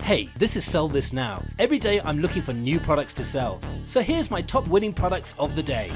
Hey, this is Sell This Now. Every day I'm looking for new products to sell. So here's my top winning products of the day.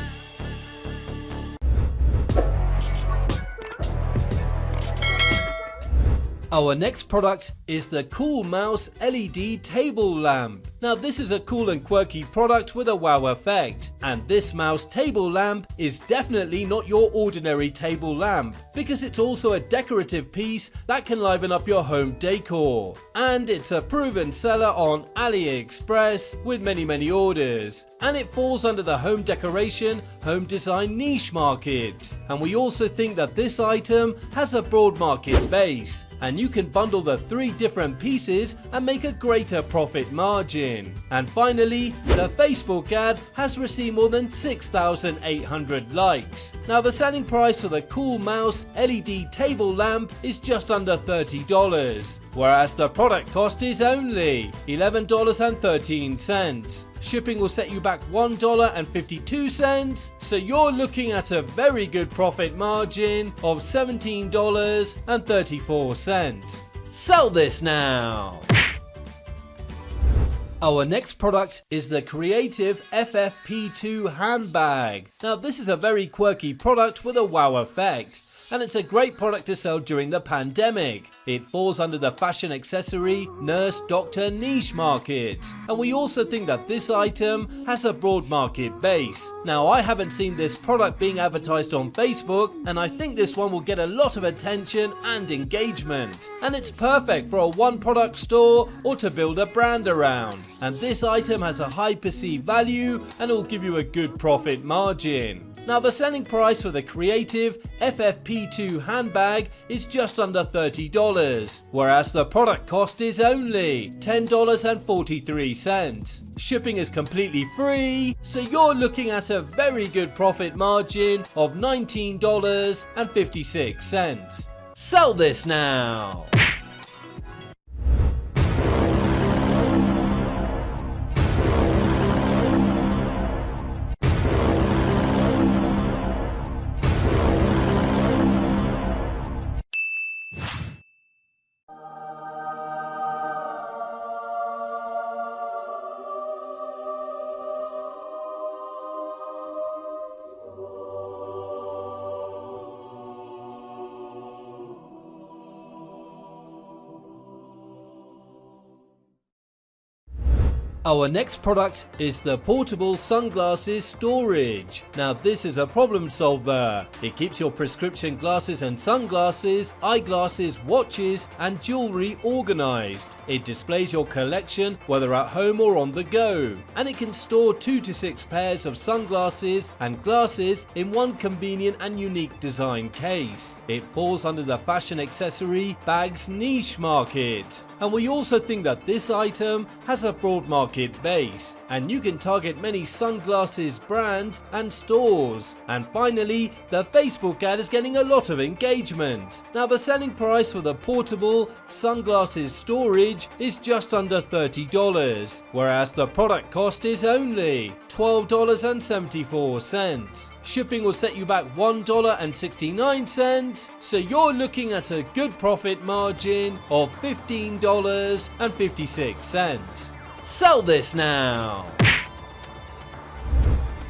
Our next product is the Cool Mouse LED Table Lamp. Now this is a cool and quirky product with a wow effect. And this mouse table lamp is definitely not your ordinary table lamp, because it's also a decorative piece that can liven up your home decor. And it's a proven seller on AliExpress with many orders. And it falls under the home decoration, home design niche market. And we also think that this item has a broad market base, and you can bundle the 3 different pieces and make a greater profit margin. And finally, the Facebook ad has received more than 6,800 likes. Now the selling price for the Cool Mouse LED table lamp is just under $30, whereas the product cost is only $11.13. Shipping will set you back $1.52, so you're looking at a very good profit margin of $17.34. Sell this now! Our next product is the Creative FFP2 handbag. Now this is a very quirky product with a wow effect, and it's a great product to sell during the pandemic. It falls under the fashion accessory, nurse, doctor niche market. And we also think that this item has a broad market base. Now I haven't seen this product being advertised on Facebook, and I think this one will get a lot of attention and engagement. And it's perfect for a one product store or to build a brand around. And this item has a high perceived value and will give you a good profit margin. Now the selling price for the Creative FFP2 handbag is just under $30, whereas the product cost is only $10.43. Shipping is completely free, so you're looking at a very good profit margin of $19.56. Sell this now! Our next product is the portable sunglasses storage. Now this is a problem solver. It keeps your prescription glasses and sunglasses, eyeglasses, watches and jewelry organized. It displays your collection whether at home or on the go. And it can store 2 to 6 pairs of sunglasses and glasses in one convenient and unique design case. It falls under the fashion accessory bags niche market. And we also think that this item has a broad market base, and you can target many sunglasses brands and stores. And finally, the Facebook ad is getting a lot of engagement. Now the selling price for the portable sunglasses storage is just under $30, whereas the product cost is only $12.74. Shipping will set you back $1.69, so you're looking at a good profit margin of $15.56. Sell this now!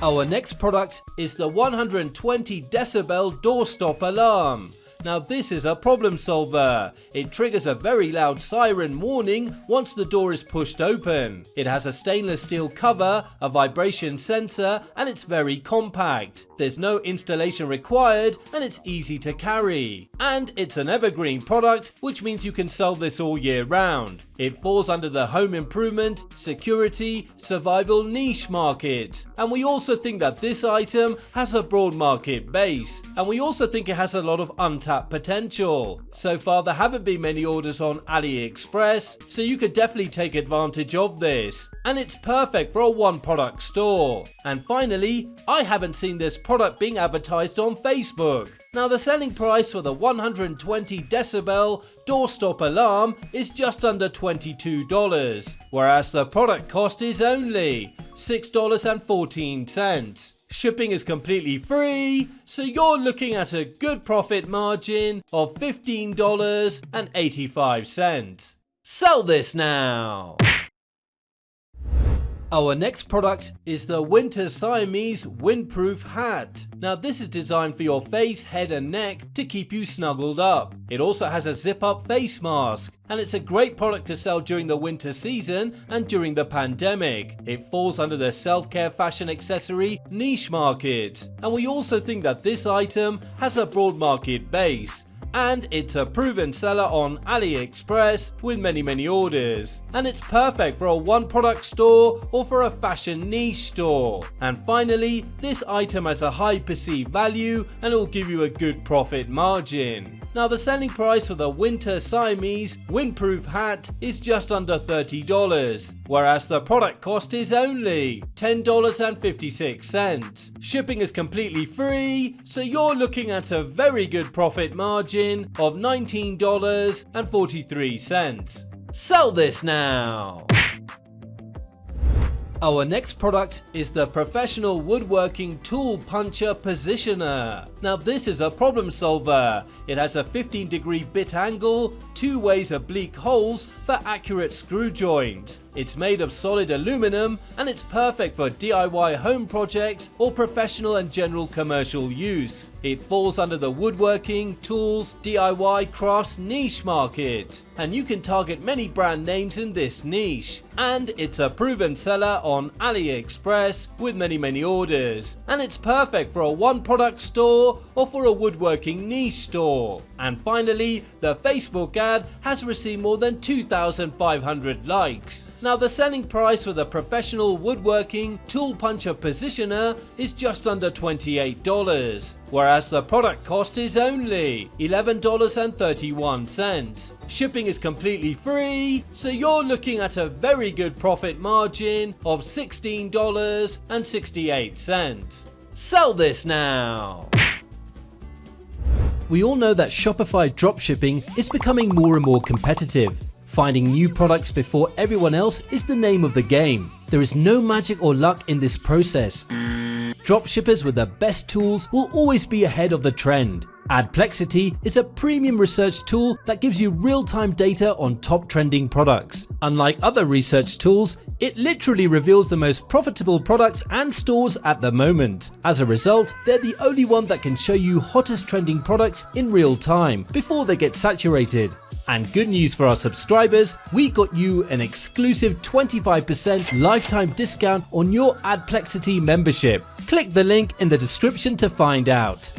Our next product is the 120 decibel doorstop alarm. Now this is a problem solver. It triggers a very loud siren warning once the door is pushed open. It has a stainless steel cover, a vibration sensor, and it's very compact. There's no installation required and it's easy to carry. And it's an evergreen product, which means you can sell this all year round. It falls under the home improvement, security, survival niche market. And we also think that this item has a broad market base. And we also think it has a lot of untapped potential. So far there haven't been many orders on AliExpress, so you could definitely take advantage of this. And it's perfect for a one product store. And finally, I haven't seen this product being advertised on Facebook. Now the selling price for the 120 decibel doorstop alarm is just under $22, whereas the product cost is only $6.14. Shipping is completely free, so you're looking at a good profit margin of $15.85. Sell this now! Our next product is the Winter Siamese Windproof Hat. Now this is designed for your face, head and neck to keep you snuggled up. It also has a zip-up face mask, and it's a great product to sell during the winter season and during the pandemic. It falls under the self-care fashion accessory niche market, and we also think that this item has a broad market base. And it's a proven seller on AliExpress with many orders, and it's perfect for a one product store or for a fashion niche store. And finally, this item has a high perceived value and it will give you a good profit margin. Now the selling price for the Winter Siamese Windproof Hat is just under $30, whereas the product cost is only $10.56. Shipping is completely free, so you're looking at a very good profit margin of $19.43. Sell this now! Our next product is the Professional Woodworking Tool Puncher Positioner. Now this is a problem solver. It has a 15-degree bit angle, 2 ways oblique holes for accurate screw joints. It's made of solid aluminum and it's perfect for DIY home projects or professional and general commercial use. It falls under the woodworking, tools, DIY, crafts niche market, and you can target many brand names in this niche. And it's a proven seller on AliExpress with many orders, and it's perfect for a one product store or for a woodworking niche store. And finally, the Facebook ad has received more than 2,500 likes. Now the selling price for the Professional Woodworking Tool Puncher Positioner is just under $28, whereas the product cost is only $11.31. Shipping is completely free, so you're looking at a very good profit margin of $16.68. Sell this now! We all know that Shopify Dropshipping is becoming more and more competitive. Finding new products before everyone else is the name of the game. There is no magic or luck in this process. Dropshippers with the best tools will always be ahead of the trend. ADPLEXITY is a premium research tool that gives you real-time data on top trending products. Unlike other research tools, it literally reveals the most profitable products and stores at the moment. As a result, they're the only one that can show you hottest trending products in real time before they get saturated. And good news for our subscribers, we got you an exclusive 25% lifetime discount on your ADPLEXITY membership. Click the link in the description to find out.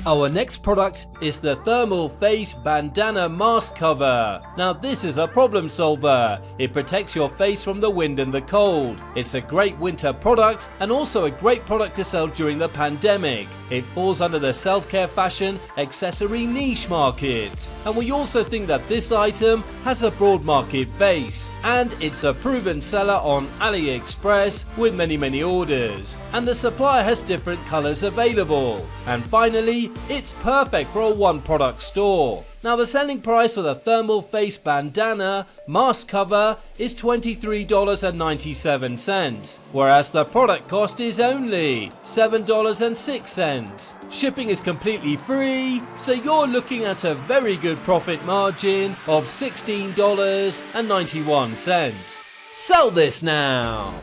Our next product is the Thermal Face Bandana Mask Cover. Now this is a problem solver. It protects your face from the wind and the cold. It's a great winter product and also a great product to sell during the pandemic. It falls under the self-care fashion accessory niche market. And we also think that this item has a broad market base. And it's a proven seller on AliExpress with many orders. And the supplier has different colors available. And finally, it's perfect for a one product store. Now the selling price for the Thermal Face Bandana Mask Cover is $23.97, whereas the product cost is only $7.06. Shipping is completely free, so you're looking at a very good profit margin of $16.91. Sell this now!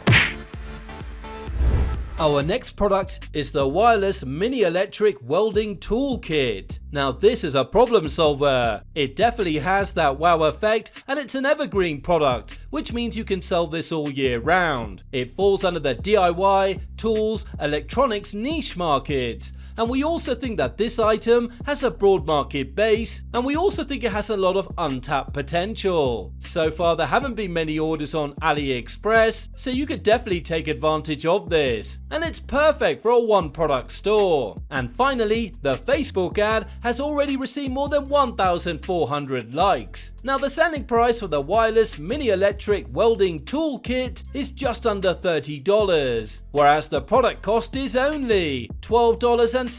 Our next product is the Wireless Mini Electric Welding Toolkit. Now this is a problem solver. It definitely has that wow effect and it's an evergreen product, which means you can sell this all year round. It falls under the DIY, tools, electronics niche market. And we also think that this item has a broad market base, and we also think it has a lot of untapped potential. So far there haven't been many orders on AliExpress, so you could definitely take advantage of this. And it's perfect for a one product store. And finally, the Facebook ad has already received more than 1,400 likes. Now the selling price for the Wireless Mini Electric Welding Toolkit is just under $30, whereas the product cost is only $12.06.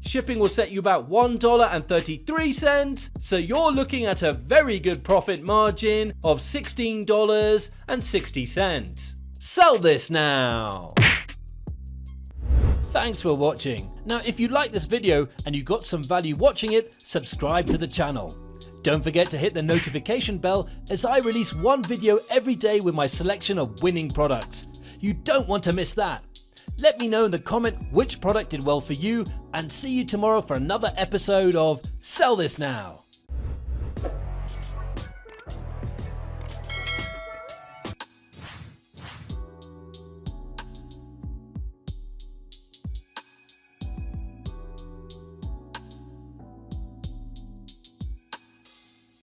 Shipping will set you about $1.33, so you're looking at a very good profit margin of $16.60. Sell this now! Thanks for watching. Now if you like this video and you got some value watching it, subscribe to the channel. Don't forget to hit the notification bell as I release one video every day with my selection of winning products. You don't want to miss that. Let me know in the comment which product did well for you, and see you tomorrow for another episode of Sell This Now.